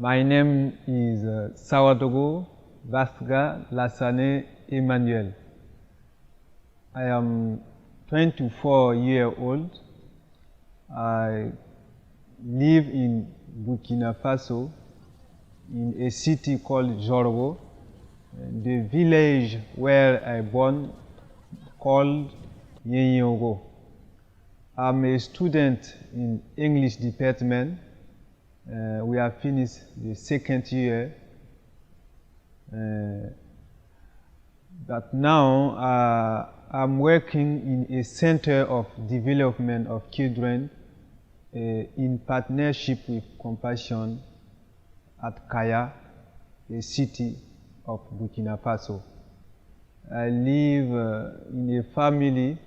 My name is Sawadogo Basga Lassane Emmanuel. I am 24-year old. I live in Burkina Faso in a city called Jorgo. The village where I born called Yenyogo. I'm a student in English department. We have finished the second year. But now I'm working in a center of development of children in partnership with Compassion at Kaya, a city of Burkina Faso. I live in a family.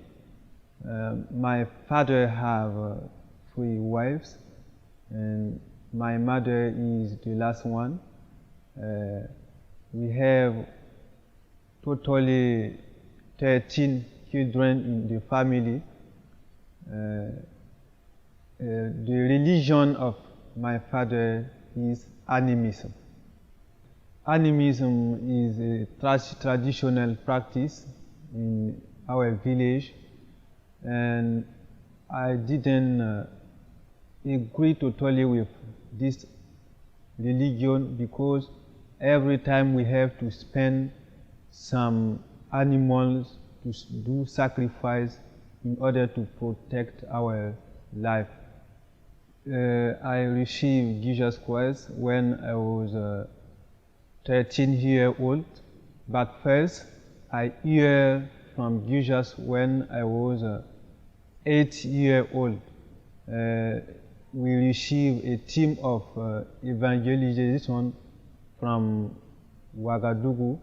My father have 3 wives, and my mother is the last one. We have totally 13 children in the family. The religion of my father is animism. Animism is a traditional practice in our village, and I didn't agree totally with this religion because every time we have to spend some animals to do sacrifice in order to protect our life. I received Jesus Christ when I was 13 years old, but first I heard from Jesus when I was 8 years old. We received a team of evangelization from Ouagadougou.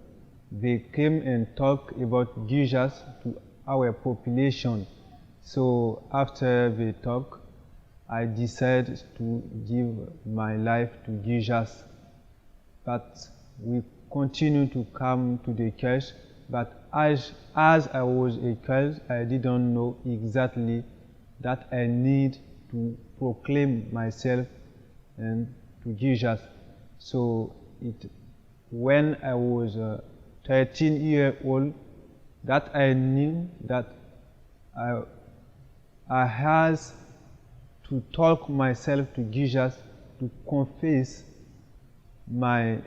They came and talked about Jesus to our population. So after the talk, I decided to give my life to Jesus. But we continue to come to the church. But as I was a child, I didn't know exactly that I need to proclaim myself and to Jesus. So when I was 13 years old, that I knew that I had to talk myself to Jesus, to confess my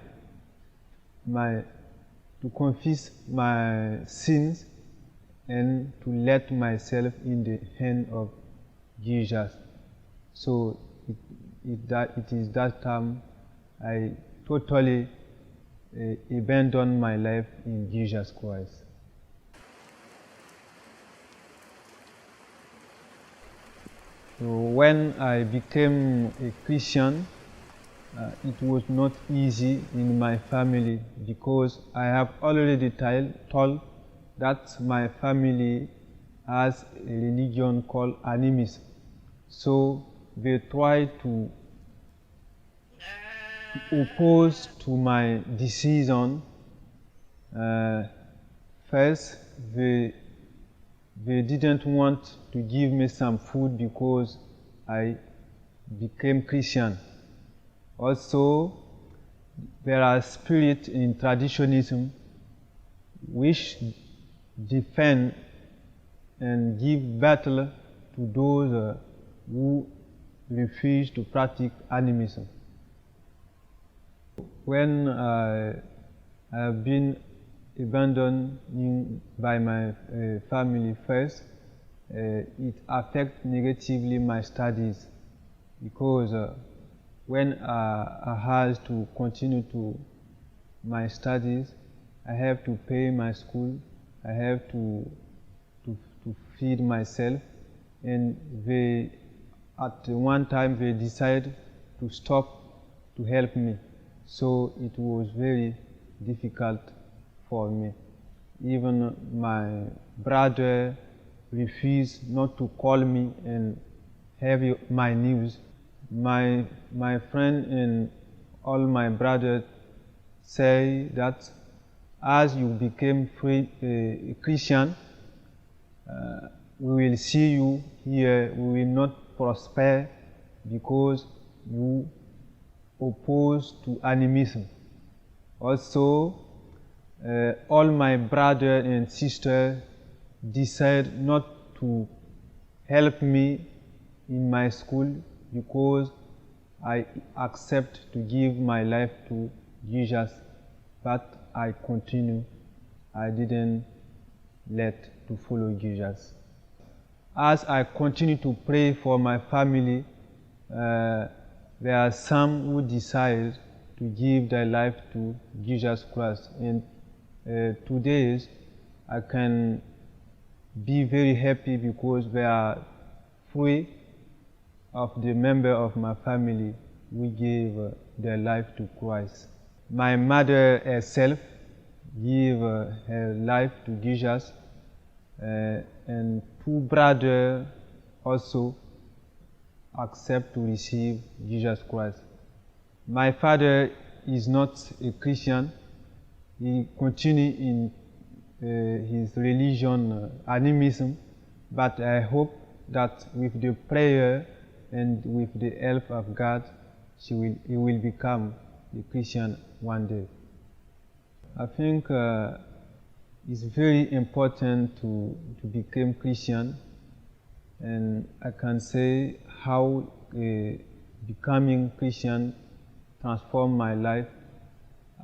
sins, and to let myself in the hand of Jesus. So it is that time I totally abandoned my life in Jesus Christ. So when I became a Christian, it was not easy in my family because I have already told that my family has a religion called animism. So they try to oppose to my decision. First, they didn't want to give me some food because I became Christian. Also, there are spirits in traditionalism which defend and give battle to those who refuse to practice animism. When I have been abandoned by my family first, it affects negatively my studies because when I had to continue to my studies, I have to pay my school, I have to feed myself, and at one time they decided to stop to help me. So it was very difficult for me. Even my brother refused not to call me and have my news. My friend and all my brothers say that as you became a Christian, we will see you here, we will not prosper because you opposed to animism. Also, all my brothers and sisters decided not to help me in my school because I accept to give my life to Jesus, but I continue. I didn't let to follow Jesus. As I continue to pray for my family, there are some who decide to give their life to Jesus Christ. And today I can be very happy because they are free of the member of my family who gave their life to Christ. My mother herself gave her life to Jesus, and two brothers also accept to receive Jesus Christ. My father is not a Christian. He continues in his religion, animism, but I hope that with the prayer and with the help of God, he will become a Christian one day. I think it's very important to become Christian, and I can say how becoming Christian transformed my life.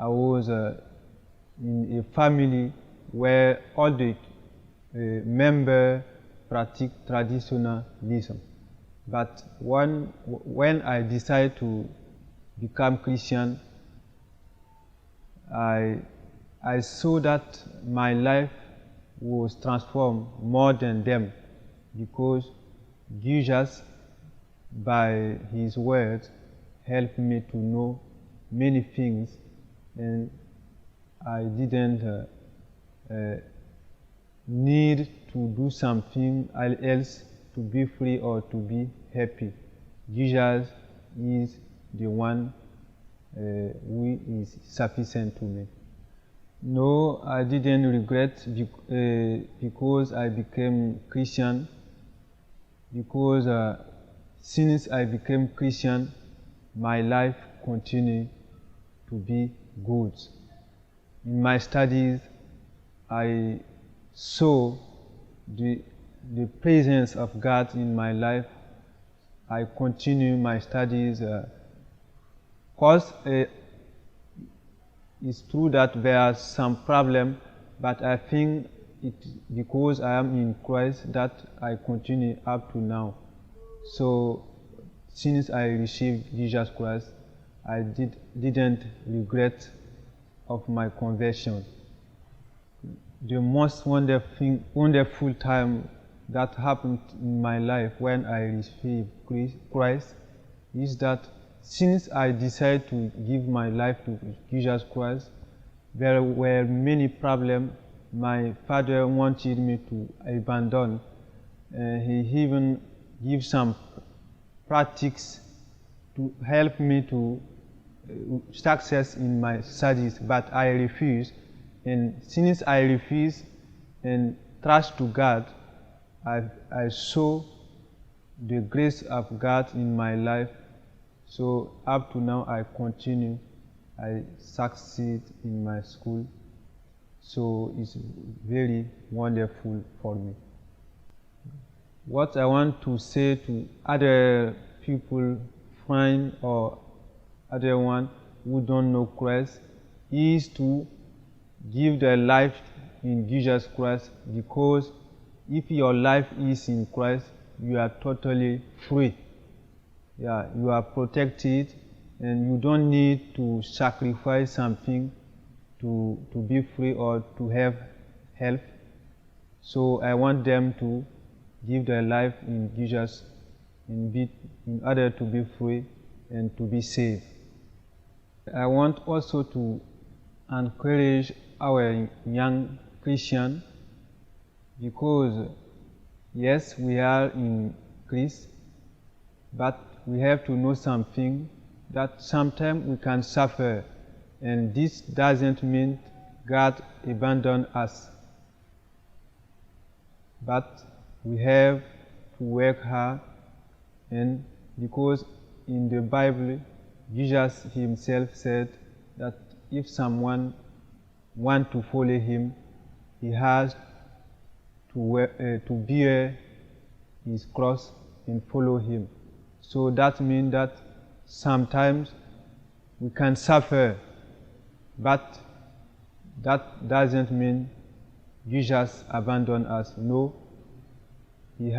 I was in a family where all the members practice traditionalism. But when I decided to become Christian, I saw that my life was transformed more than them, because Jesus, by his word, helped me to know many things, and I didn't need to do something else to be free or to be happy. Jesus is the one who is sufficient to me. No, I didn't regret because I became Christian, because since I became Christian, my life continued to be good. In my studies, I saw the presence of God in my life. I continue my studies. Because it's true that there are some problem, but I think it's because I am in Christ that I continue up to now. So since I received Jesus Christ, I didn't regret of my conversion. The most wonderful time that happened in my life when I received Christ is that since I decided to give my life to Jesus Christ, there were many problems. My father wanted me to abandon. He even gave some practices to help me to success in my studies, but I refused. And since I refused and trust to God, I saw the grace of God in my life. So up to now I continue. I succeed in my school. So it's very wonderful for me. What I want to say to other people, friends or other one who don't know Christ, is to give their life in Jesus Christ, because if your life is in Christ, you are totally free. Yeah, you are protected, and you don't need to sacrifice something to be free or to have help. So I want them to give their life in Jesus in order to be free and to be saved. I want also to encourage our young Christian, because yes, we are in Christ, but we have to know something, that sometimes we can suffer, and this doesn't mean God abandoned us, but we have to work hard, and because in the Bible Jesus himself said that if someone wants to follow him, he has to bear his cross and follow him. So that means that sometimes we can suffer, but that doesn't mean Jesus abandoned us. No, he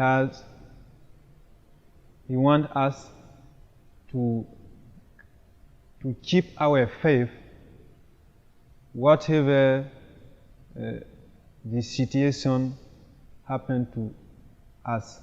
wants us to keep our faith, whatever the situation happened to us.